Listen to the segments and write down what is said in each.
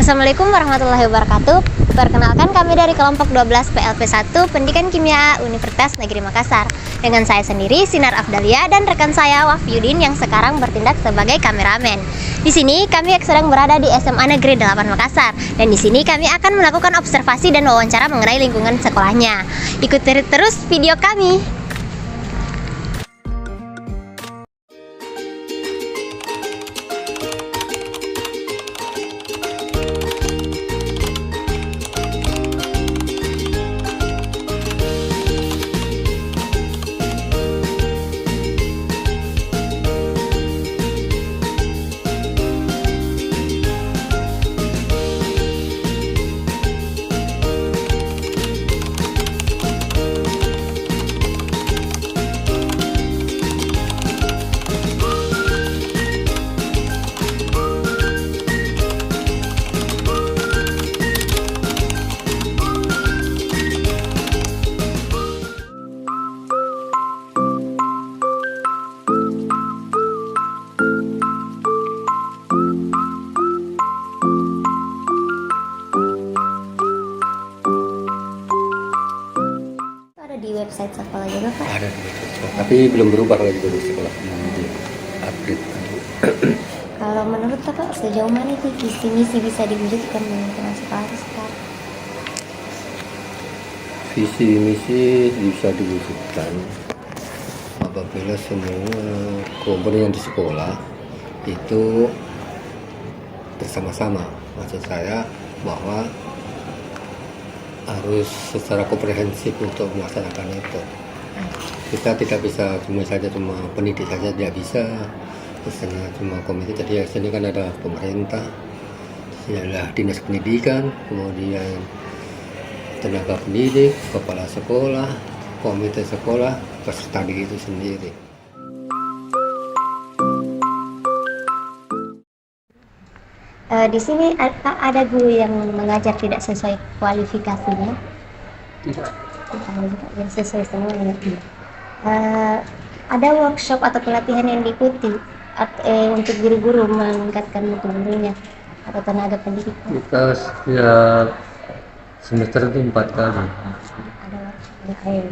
Assalamualaikum warahmatullahi wabarakatuh. Perkenalkan, kami dari kelompok 12 PLP1 Pendidikan Kimia Universitas Negeri Makassar. Dengan saya sendiri, Sinar Afdalia, dan rekan saya Wafyudin yang sekarang bertindak sebagai kameramen. Di sini kami sedang berada di SMA Negeri 8 Makassar, dan di sini kami akan melakukan observasi dan wawancara mengenai lingkungan sekolahnya. Ikuti terus video kami. Di website sekolah juga, Pak? Ada di website sekolah, tapi belum berubah lagi dari sekolah, nanti update. Kalau menurut Kakak, sejauh mana sih visi misi bisa diwujudkan di lingkungan sekolah sekarang? Visi misi bisa diwujudkan apabila semua komponen yang di sekolah itu bersama-sama. Maksud saya bahwa harus secara komprehensif untuk melaksanakan itu. Kita tidak bisa cuma pendidik saja, tidak bisa. Misalnya cuma komite, jadi sini kan ada pemerintah, ada dinas pendidikan, kemudian tenaga pendidik, kepala sekolah, komite sekolah, peserta didik itu sendiri. Di sini ada guru yang mengajar tidak sesuai kualifikasinya? Tidak. Yang sesuai semuanya. Ada workshop atau pelatihan yang diikuti untuk guru-guru meningkatkan mutu gurunya atau tenaga pendidik? Kita setiap semester itu 4 kali. Ada workshop.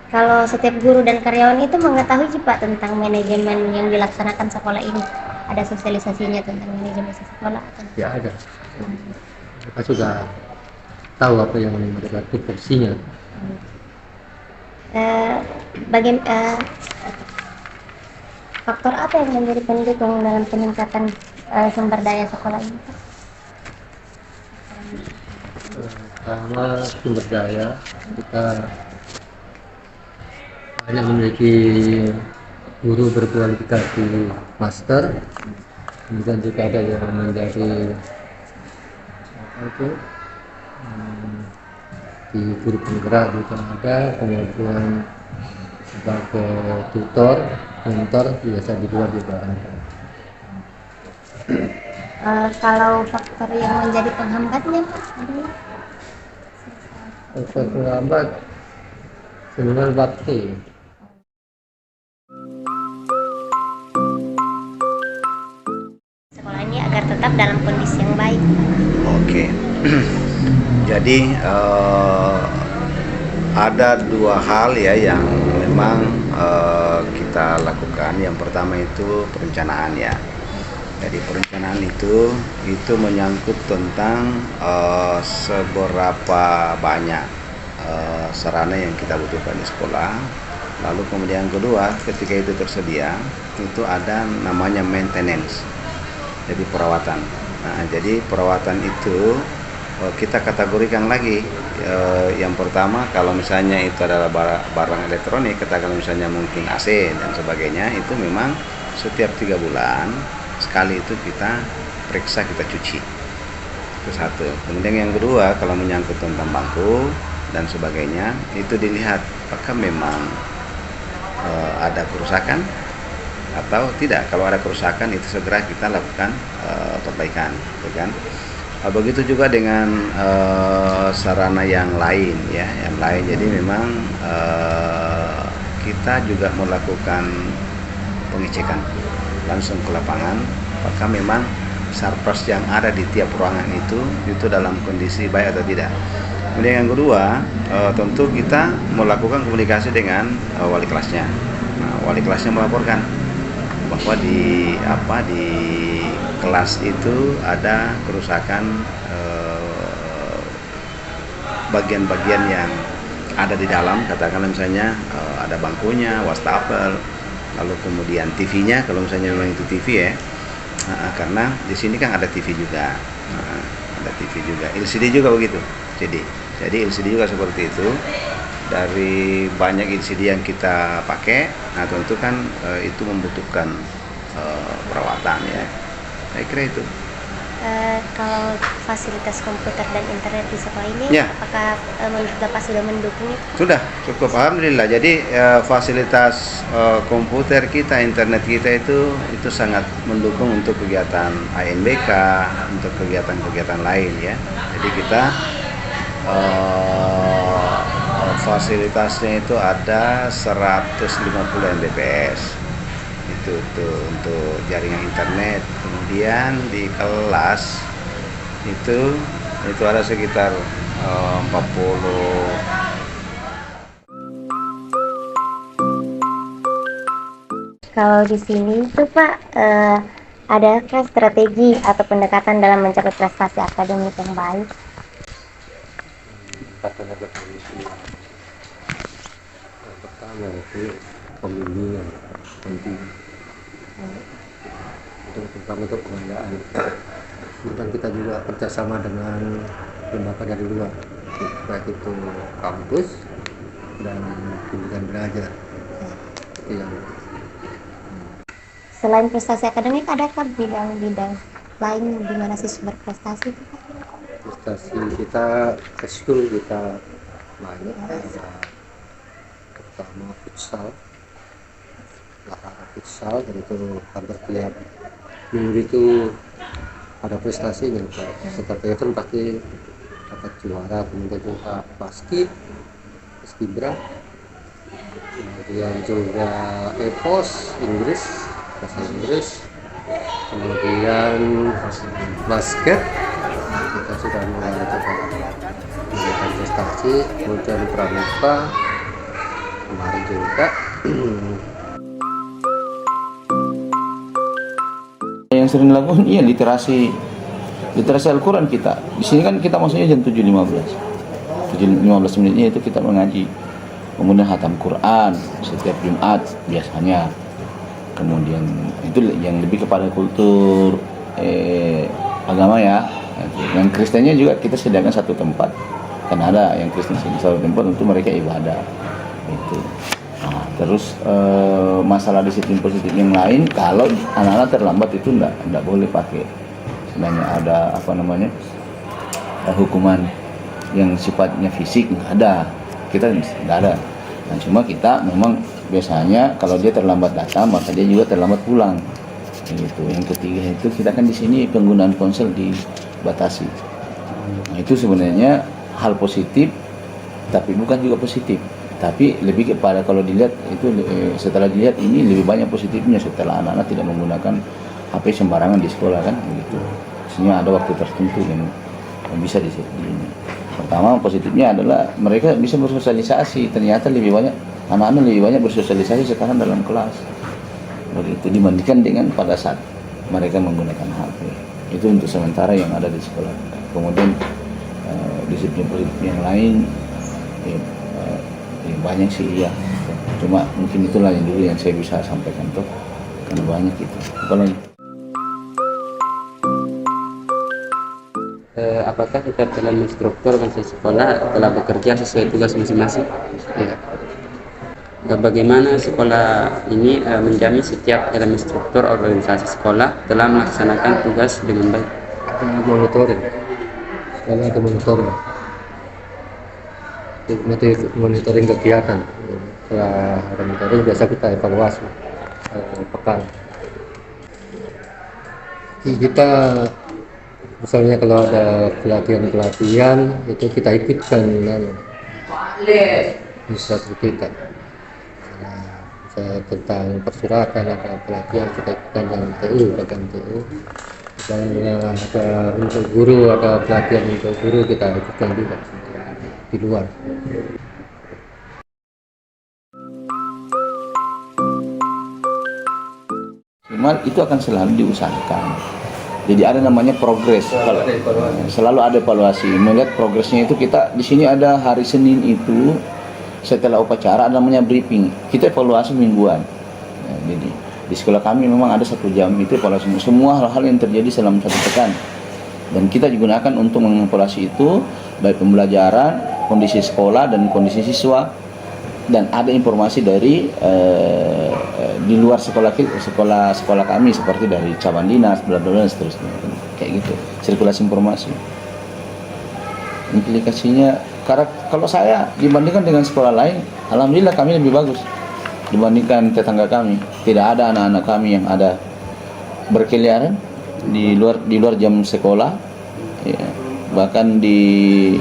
Kalau setiap guru dan karyawan itu mengetahui Pak tentang manajemen yang dilaksanakan sekolah ini, ada sosialisasinya tentang manajemen sekolah atau? Ya ada. Mereka sudah tahu apa yang mereka tupoksinya. Faktor apa yang menjadi pendukung dalam peningkatan sumber daya sekolah ini, Pak? Karena sumber daya kita banyak memiliki guru berkualifikasi master, kemudian juga ada yang menjadi di guru penggerak juga ada, kemudian sebagai tutor, mentor biasa di luar juga ada. Kalau faktor yang menjadi penghambatnya, Pak? Faktor penghambat sebenarnya waktu. Sekolah ini agar tetap dalam kondisi yang baik. Oke. Jadi ada dua hal ya yang memang kita lakukan. Yang pertama itu perencanaan ya. Jadi perencanaan itu menyangkut tentang seberapa banyak sarana yang kita butuhkan di sekolah. Lalu kemudian kedua, ketika itu tersedia, itu ada namanya maintenance. Jadi perawatan. Nah, jadi perawatan itu kita kategorikan lagi. Yang pertama, kalau misalnya itu adalah barang elektronik, katakan misalnya mungkin AC dan sebagainya, itu memang setiap 3 bulan sekali itu kita periksa, kita cuci. Itu satu. Kemudian yang kedua, kalau menyangkut tentang bangku dan sebagainya, itu dilihat apakah memang ada kerusakan atau tidak. Kalau ada kerusakan itu segera kita lakukan perbaikan, kan? Begitu juga dengan sarana yang lain ya, yang lain. Jadi memang kita juga melakukan pengecekan langsung ke lapangan, apakah memang sarpras yang ada di tiap ruangan itu dalam kondisi baik atau tidak. Kemudian yang kedua, tentu kita melakukan komunikasi dengan wali kelasnya. Nah, wali kelasnya melaporkan bahwa di kelas itu ada kerusakan bagian-bagian yang ada di dalam, katakanlah misalnya ada bangkunya, wastafel, lalu kemudian TV-nya kalau misalnya memang itu TV ya. Karena di sini kan ada TV juga, ada TV juga, LCD juga begitu. Jadi LCD juga seperti itu. Dari banyak LCD yang kita pakai, nah tentu kan itu membutuhkan perawatan ya. Saya kira itu. Kalau fasilitas komputer dan internet di sekolah ini, Ya. apakah menurut Bapak sudah mendukung itu? Sudah cukup, alhamdulillah. Jadi fasilitas komputer kita, internet kita itu sangat mendukung untuk kegiatan ANBK, untuk kegiatan-kegiatan lain ya. Jadi kita fasilitasnya itu ada 150 Mbps. Itu untuk jaringan internet. Kemudian di kelas itu ada sekitar 40. Kalau di sini itu Pak, adakah strategi atau pendekatan dalam mencapai prestasi akademik yang baik? Yang pertama itu pembimbingan penting. Itu terutama untuk pengadaan. Kemudian kita juga kerjasama dengan lembaga dari luar, baik itu kampus dan bimbingan belajar. Itu yang Selain prestasi akademik, adakah bidang-bidang lain di mana siswa berprestasi? prestasi kita ekskul kita banyak, ada pertama futsal, olahraga futsal, dan itu hampir tiap minggu itu ada prestasinya. Setiap event pasti dapat juara. Kemudian juga basket, paskibra, kemudian juga EPOS Inggris, bahasa Inggris, kemudian basket kita sudah mulai melakukan prestasi. Kemudian pramuka kemarin juga. Yang sering dilakukan literasi Al-Quran kita. Di sini kan kita masuknya jam 7.15. 7.15 menitnya itu kita mengaji. Kemudian hatam Quran setiap Jumat biasanya. Kemudian itu yang lebih kepada kultur agama ya. Yang Kristennya juga kita sediakan satu tempat. Kan ada yang Kristen sini satu tempat untuk mereka ibadah. Itu. Nah, terus masalah disiplin positif yang lain, kalau anak-anak terlambat itu enggak boleh pakai. Sebenarnya ada hukuman yang sifatnya fisik nggak ada. Kita nggak ada. Nah, cuma kita memang biasanya kalau dia terlambat datang maka dia juga terlambat pulang. Gitu. Yang ketiga itu kita kan di sini penggunaan ponsel dibatasi. Nah, itu sebenarnya hal positif, tapi bukan juga positif. Tapi lebih kepada kalau dilihat itu setelah dilihat ini lebih banyak positifnya setelah anak-anak tidak menggunakan HP sembarangan di sekolah kan begitu. Sehingga ada waktu tertentu yang bisa di ini. Pertama positifnya adalah mereka bisa bersosialisasi. Ternyata lebih banyak anak-anak lebih banyak bersosialisasi sekarang dalam kelas. Begitu dibandingkan dengan pada saat mereka menggunakan HP. Itu untuk sementara yang ada di sekolah. Kemudian disiplin positif yang lain banyak sih iya. Cuma mungkin itulah yang dulu yang saya bisa sampaikan tuh. Karena banyak itu. Apalagi apakah kita dalam instruktur dan sekolah telah bekerja sesuai tugas masing-masing? Ya. Bagaimana sekolah ini menjamin setiap elemen struktur organisasi sekolah telah melaksanakan tugas dengan baik? Monitoring, sekarang ada monitoring. Monitoring kegiatan. Setelah ada monitoring biasa kita evaluasi pekan. Kita misalnya kalau ada pelatihan itu kita ikutkan instruktur kita. Tentang persuratan ada pelatihan kita ikutkan dengan TU, bagian TU. misalnya ada untuk guru atau pelatihan untuk guru kita ikutkan juga di luar. Cuma itu akan selalu diusahakan. Jadi ada namanya progres. Kalau selalu ada evaluasi. Melihat progresnya itu kita di sini ada hari Senin itu setelah upacara ada namanya briefing. Kita evaluasi mingguan. Nah, jadi di sekolah kami memang ada 1 jam itu evaluasi semua hal-hal yang terjadi selama 1 pekan. Dan kita digunakan untuk mengevaluasi itu baik pembelajaran, kondisi sekolah dan kondisi siswa. Dan ada informasi dari di luar sekolah kami seperti dari cabang dinas, bla bla bla seterusnya, kayak gitu, sirkulasi informasi. Implikasinya, karena kalau saya dibandingkan dengan sekolah lain, alhamdulillah kami lebih bagus dibandingkan tetangga kami. Tidak ada anak-anak kami yang ada berkeliaran di luar jam sekolah, ya. Bahkan di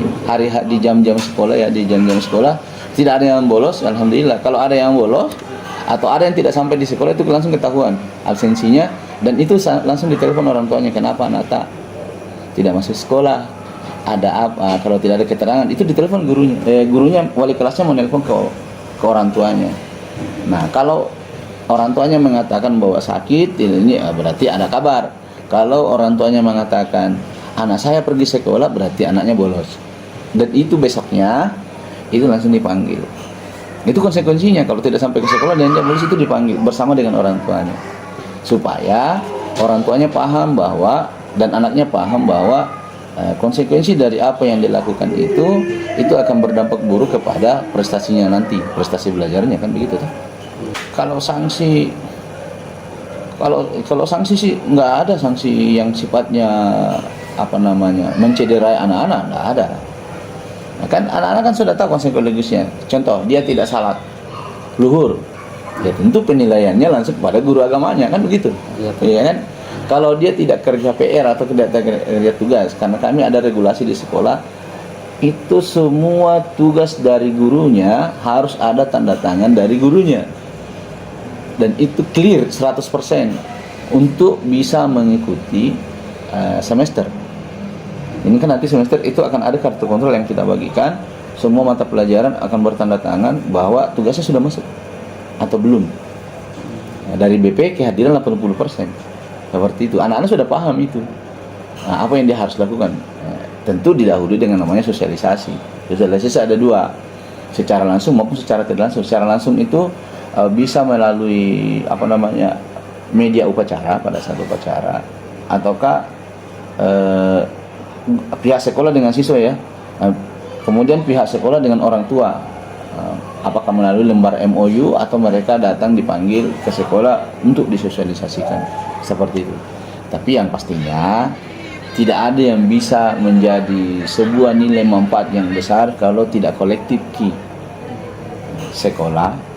jam-jam sekolah ya, di jam-jam sekolah tidak ada yang bolos, alhamdulillah. Kalau ada yang bolos atau ada yang tidak sampai di sekolah itu langsung ketahuan absensinya, dan itu langsung ditelepon orang tuanya, kenapa anak tak tidak masuk sekolah, ada apa, kalau tidak ada keterangan itu ditelepon gurunya wali kelasnya mau nelpon ke orang tuanya. Nah, kalau orang tuanya mengatakan bahwa sakit, ini berarti ada kabar. Kalau orang tuanya mengatakan anak saya pergi sekolah, berarti anaknya bolos, dan itu besoknya itu langsung dipanggil. Itu konsekuensinya, kalau tidak sampai ke sekolah dan dia bolos itu dipanggil bersama dengan orang tuanya, supaya orang tuanya paham bahwa dan anaknya paham bahwa konsekuensi dari apa yang dilakukan itu akan berdampak buruk kepada prestasinya nanti, prestasi belajarnya, kan begitu tuh. Kalau sanksi sih nggak ada sanksi yang sifatnya mencederai anak-anak, nggak ada. Nah, kan anak-anak kan sudah tahu konsekuensinya. Contoh, dia tidak salat luhur, ya tentu penilaiannya langsung kepada guru agamanya, kan begitu. Iya kan? Kalau dia tidak kerja PR atau tidak kerja tugas, karena kami ada regulasi di sekolah, itu semua tugas dari gurunya harus ada tanda tangan dari gurunya. Dan itu clear 100% untuk bisa mengikuti semester. Ini kan nanti semester itu akan ada kartu kontrol yang kita bagikan. Semua mata pelajaran akan bertanda tangan bahwa tugasnya sudah masuk atau belum. Nah, dari BP kehadiran 80%. Seperti itu. Anak-anak sudah paham itu. Nah, apa yang dia harus lakukan? Nah, tentu didahului dengan namanya sosialisasi. Sosialisasi ada 2. Secara langsung maupun secara tidak langsung. Secara langsung itu bisa melalui media upacara pada saat upacara, ataukah pihak sekolah dengan siswa ya, kemudian pihak sekolah dengan orang tua, apakah melalui lembar MOU atau mereka datang dipanggil ke sekolah untuk disosialisasikan, seperti itu. Tapi yang pastinya tidak ada yang bisa menjadi sebuah nilai manfaat yang besar kalau tidak kolektif sekolah,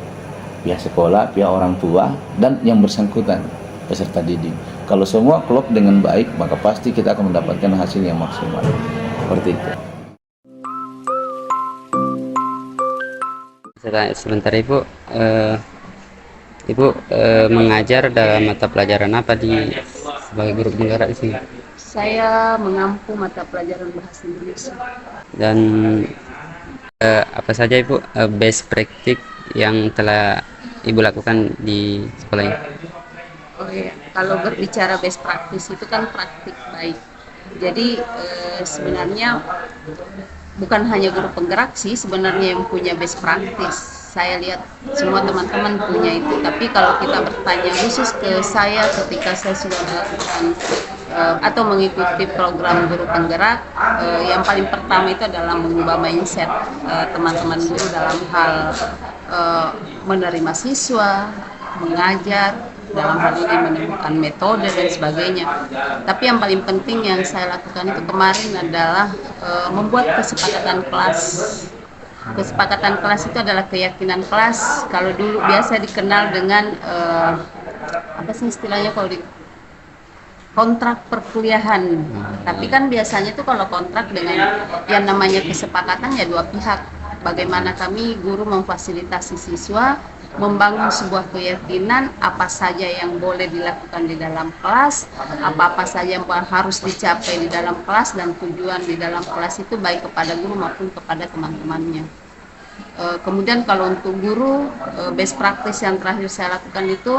pihak sekolah, pihak orang tua, dan yang bersangkutan peserta didik. Kalau semua klop dengan baik, maka pasti kita akan mendapatkan hasil yang maksimal. Seperti itu. Sebentar Ibu, Ibu mengajar dalam mata pelajaran apa sebagai guru penggerak di sini? Saya mengampu mata pelajaran bahasa Indonesia. Dan apa saja Ibu best practice yang telah Ibu lakukan di sekolah ini? Oke, kalau berbicara best practice itu kan praktik baik. Jadi sebenarnya bukan hanya guru penggerak sih sebenarnya yang punya best practice. Saya lihat semua teman-teman punya itu. Tapi kalau kita bertanya khusus ke saya ketika saya sudah melakukan atau mengikuti program guru penggerak, yang paling pertama itu adalah mengubah mindset teman-teman guru dalam hal menerima siswa, mengajar, dalam hal ini menemukan metode dan sebagainya. Tapi yang paling penting yang saya lakukan itu kemarin adalah membuat kesepakatan kelas. Kesepakatan kelas itu adalah keyakinan kelas. Kalau dulu biasa dikenal dengan apa sih istilahnya kalau di kontrak perkuliahan. Tapi kan biasanya itu kalau kontrak dengan yang namanya kesepakatan ya 2 pihak. Bagaimana kami guru memfasilitasi siswa membangun sebuah keyakinan apa saja yang boleh dilakukan di dalam kelas, apa-apa saja yang harus dicapai di dalam kelas, dan tujuan di dalam kelas itu baik kepada guru maupun kepada teman-temannya. Kemudian kalau untuk guru, best practice yang terakhir saya lakukan itu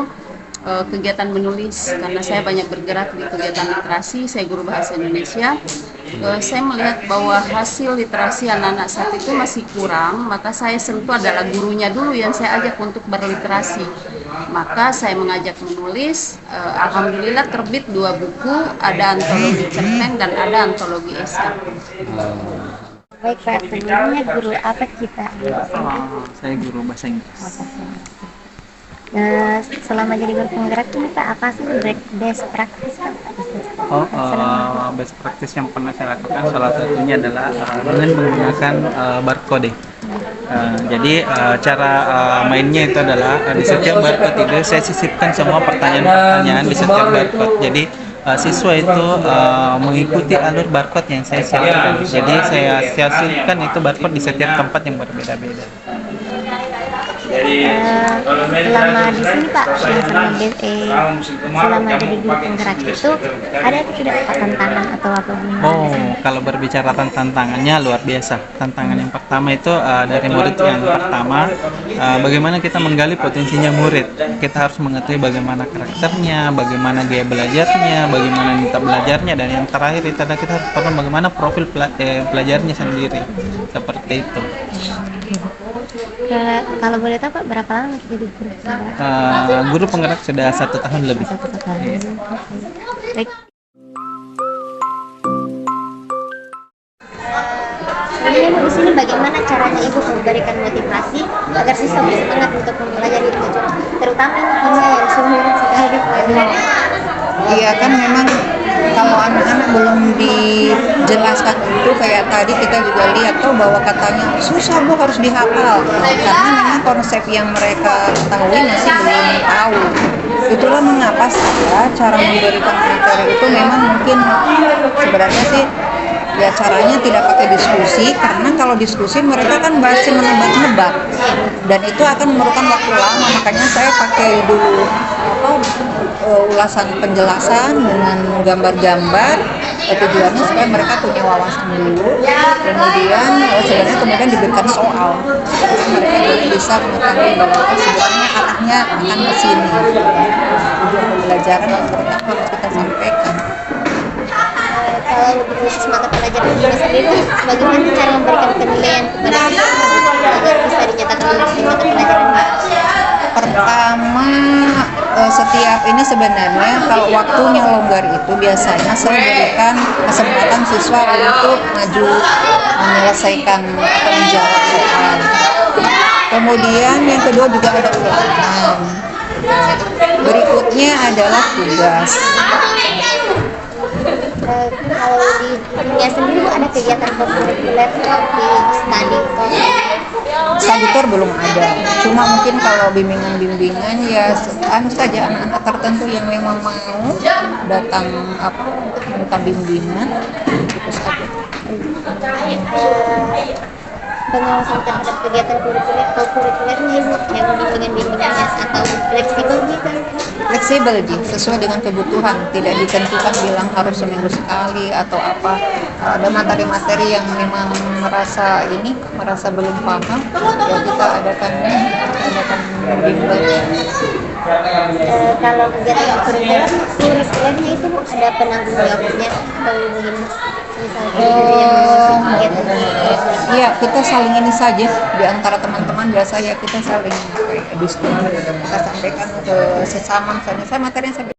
kegiatan menulis, karena saya banyak bergerak di kegiatan literasi, saya guru bahasa Indonesia. Saya melihat bahwa hasil literasi anak-anak saat itu masih kurang, maka saya sentuh adalah gurunya dulu yang saya ajak untuk berliterasi. Maka saya mengajak menulis, alhamdulillah terbit 2 buku, ada antologi cerpen dan ada antologi esai. Baik Pak, sebelumnya guru apa kita? Saya guru bahasa Inggris. Nah, selama jadi guru penggerak ini Pak, apa sih best practice Pak? Best practice yang pernah saya lakukan salah satunya adalah dengan menggunakan barcode. Jadi cara mainnya itu adalah di setiap barcode itu saya sisipkan semua pertanyaan-pertanyaan di setiap barcode. Jadi siswa itu mengikuti alur barcode yang saya siapkan. Jadi saya sisipkan itu barcode di setiap tempat yang berbeda-beda. Selama di sini Pak, selama jadi guru penggerak itu ada tidak Pak tantangan atau apa gimana? Kalau berbicara tentang tantangannya luar biasa. Tantangan yang pertama itu dari murid yang pertama, bagaimana kita menggali potensinya murid. Kita harus mengetahui bagaimana karakternya, bagaimana gaya belajarnya, bagaimana minta belajarnya, dan yang terakhir itu adalah kita harus paham bagaimana profil pelajarnya sendiri. Seperti itu. Kalau boleh tahu Pak, berapa lama jadi guru penggerak? Guru penggerak sudah 1 tahun lebih. 1 tahun. Baik. Kemudian di sini bagaimana caranya Ibu memberikan motivasi agar siswa bersemangat untuk mempelajari itu, terutama ini kimia yang sulit sekali dipelajari. Iya kan, memang kalau anak-anak belum dijelaskan itu kayak tadi kita juga lihat tuh bahwa katanya susah Bu, harus dihafal, karena memang konsep yang mereka ketahui masih belum tahu. Itulah mengapa saya cara memberikan materi itu memang mungkin sebenarnya sih ya caranya tidak pakai diskusi, karena kalau diskusi mereka kan masih menebak-nebak dan itu akan memerlukan waktu lama. Makanya saya pakai dulu ulasan penjelasan dengan gambar-gambar, tujuannya supaya mereka punya wawasan dulu, kemudian diberikan soal supaya mereka bisa mengetahui bahwa sebenarnya arahnya akan ke sini. Tujuan pembelajaran yang mereka harus kita sampaikan. Kalau lebih khusus mata pelajaran ini sendiri, bagaimana cara memberikan penilaian kepada siswa agar bisa dinyatakan lulus di mata pelajaran Pak? Pertama, setiap ini sebenarnya kalau waktunya longgar itu biasanya saya berikan kesempatan siswa untuk maju menyelesaikan atau menjawab soal. Kemudian yang kedua juga ada ulangan. Berikutnya adalah tugas. Kalau di dunia sendiri ada kegiatan kurikuler seperti study tour belum ada, cuma mungkin kalau bimbingan ya saja anak-anak tertentu yang memang mau datang minta bimbingan itu saja. Pengawasan terhadap kegiatan kurikulernya Ibu yang bimbingan-bimbingannya atau fleksibel gitu? Fleksibel sesuai dengan kebutuhan, tidak ditentukan bilang harus seminggu sekali atau apa. Ada materi-materi yang memang merasa belum paham, ya kita adakan bimbingan. Kalau kegiatan kurikulernya itu ada penanggung jawabnya atau begini? Iya, kita saling ini saja di antara teman-teman, biasa ya kita saling diskusi, kita sampaikan ke sesama, misalnya saya materi yang saya